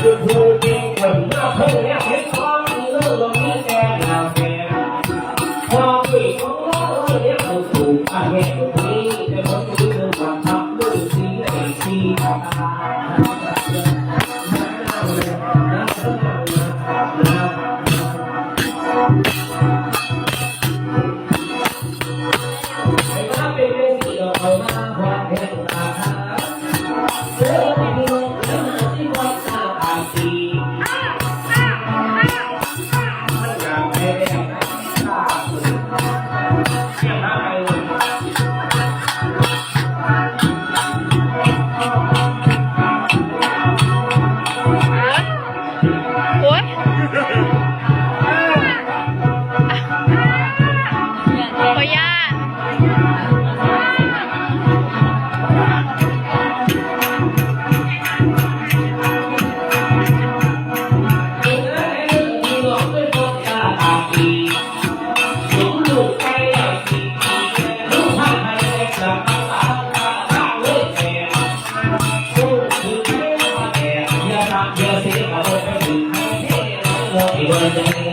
คือผู้จริงคนเราเพิ่งเนี่ยเห็นความเรื่องลงนี้แก่ดาวแก่ความผิดของเราเนี่ยมันถูกอาเหตุนี้แต่คนที่เรื่องความทำเรื่องสีไอ้สีตาThank you.